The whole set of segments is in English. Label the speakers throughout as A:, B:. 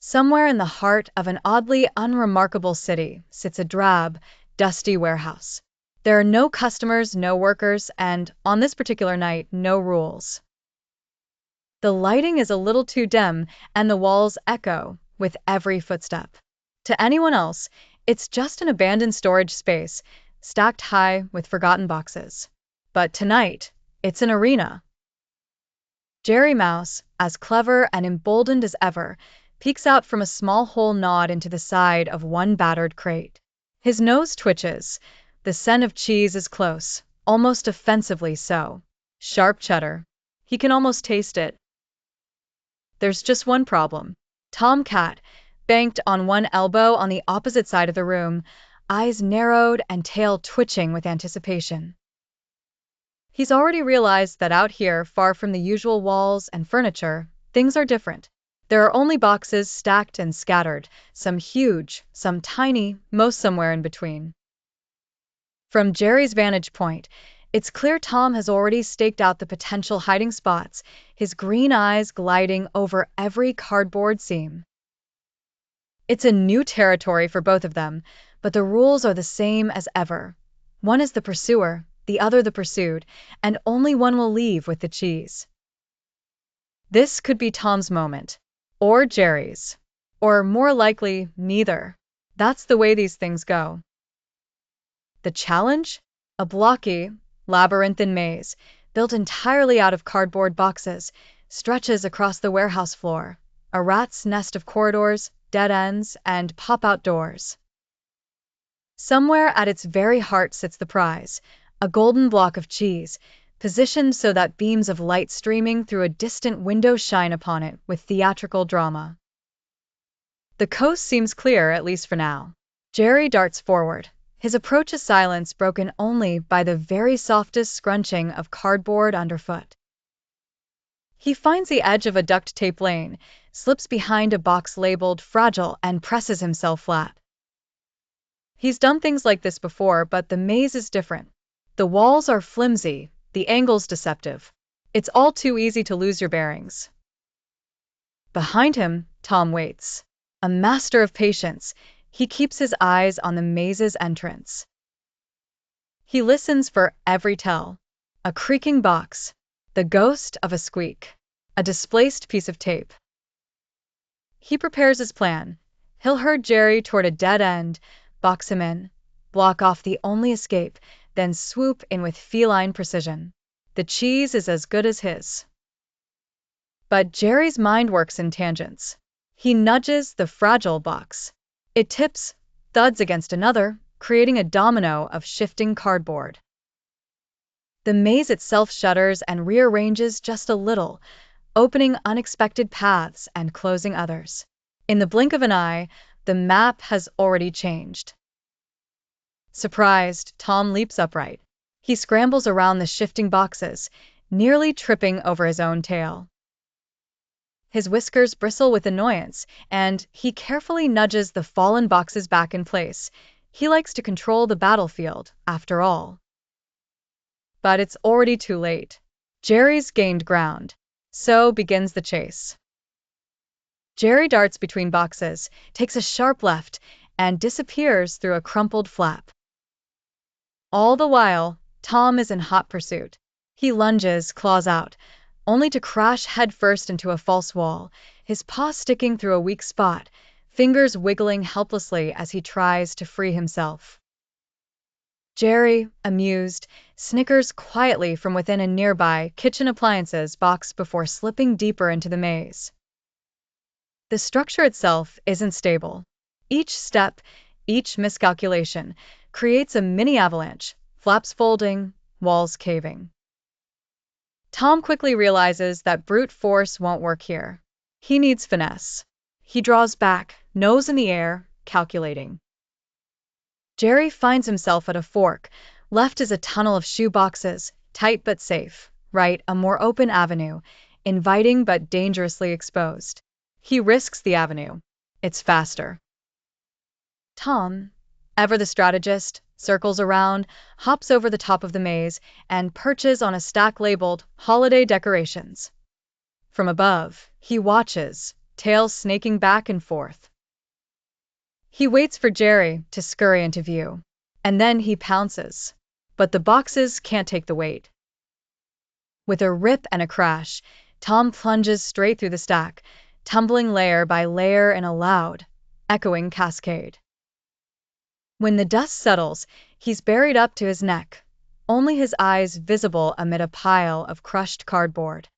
A: Somewhere in the heart of an oddly unremarkable city sits a drab, dusty warehouse. There are no customers, no workers, and, on this particular night, no rules. The lighting is a little too dim, and the walls echo with every footstep. To anyone else, it's just an abandoned storage space, stacked high with forgotten boxes. But tonight, it's an arena. Jerry Mouse, as clever and emboldened as ever, peeks out from a small hole gnawed into the side of one battered crate. His nose twitches. The scent of cheese is close, almost offensively so. Sharp cheddar. He can almost taste it. There's just one problem. Tom Cat, banked on one elbow on the opposite side of the room, eyes narrowed and tail twitching with anticipation. He's already realized that out here, far from the usual walls and furniture, things are different. There are only boxes stacked and scattered, some huge, some tiny, most somewhere in between. From Jerry's vantage point, it's clear Tom has already staked out the potential hiding spots, his green eyes gliding over every cardboard seam. It's a new territory for both of them, but the rules are the same as ever. One is the pursuer, the other the pursued, and only one will leave with the cheese. This could be Tom's moment, or Jerry's, or more likely, neither. That's the way these things go. The challenge? A blocky, labyrinthine maze, built entirely out of cardboard boxes, stretches across the warehouse floor, a rat's nest of corridors, dead ends, and pop-out doors. Somewhere at its very heart sits the prize, a golden block of cheese, positioned so that beams of light streaming through a distant window shine upon it with theatrical drama. The coast seems clear, at least for now. Jerry darts forward, his approach a silence broken only by the very softest scrunching of cardboard underfoot. He finds the edge of a duct tape lane, slips behind a box labeled fragile, and presses himself flat. He's done things like this before, but the maze is different. The walls are flimsy, the angles deceptive. It's all too easy to lose your bearings. Behind him, Tom waits. A master of patience, he keeps his eyes on the maze's entrance. He listens for every tell. A creaking box, the ghost of a squeak, a displaced piece of tape. He prepares his plan. He'll herd Jerry toward a dead end, box him in, block off the only escape, then swoop in with feline precision. The cheese is as good as his. But Jerry's mind works in tangents. He nudges the fragile box. It tips, thuds against another, creating a domino of shifting cardboard. The maze itself shudders and rearranges just a little, opening unexpected paths and closing others. In the blink of an eye, the map has already changed. Surprised, Tom leaps upright. He scrambles around the shifting boxes, nearly tripping over his own tail. His whiskers bristle with annoyance, and he carefully nudges the fallen boxes back in place. He likes to control the battlefield, after all. But it's already too late. Jerry's gained ground. So begins the chase. Jerry darts between boxes, takes a sharp left, and disappears through a crumpled flap. All the while, Tom is in hot pursuit. He lunges, claws out, only to crash headfirst into a false wall, his paw sticking through a weak spot, fingers wiggling helplessly as he tries to free himself. Jerry, amused, snickers quietly from within a nearby kitchen appliances box before slipping deeper into the maze. The structure itself isn't stable. Each step, each miscalculation, creates a mini avalanche, flaps folding, walls caving. Tom quickly realizes that brute force won't work here. He needs finesse. He draws back, nose in the air, calculating. Jerry finds himself at a fork. Left is a tunnel of shoe boxes, tight but safe. Right, a more open avenue, inviting but dangerously exposed. He risks the avenue. It's faster. Tom, ever the strategist, circles around, hops over the top of the maze, and perches on a stack labeled Holiday Decorations. From above, he watches, tail snaking back and forth. He waits for Jerry to scurry into view, and then he pounces. But the boxes can't take the weight. With a rip and a crash, Tom plunges straight through the stack, tumbling layer by layer in a loud, echoing cascade. When the dust settles, he's buried up to his neck, only his eyes visible amid a pile of crushed cardboard.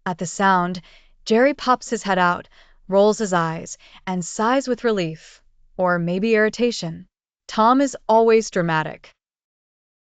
A: At the sound, Jerry pops his head out, rolls his eyes, and sighs with relief, or maybe irritation. Tom is always dramatic.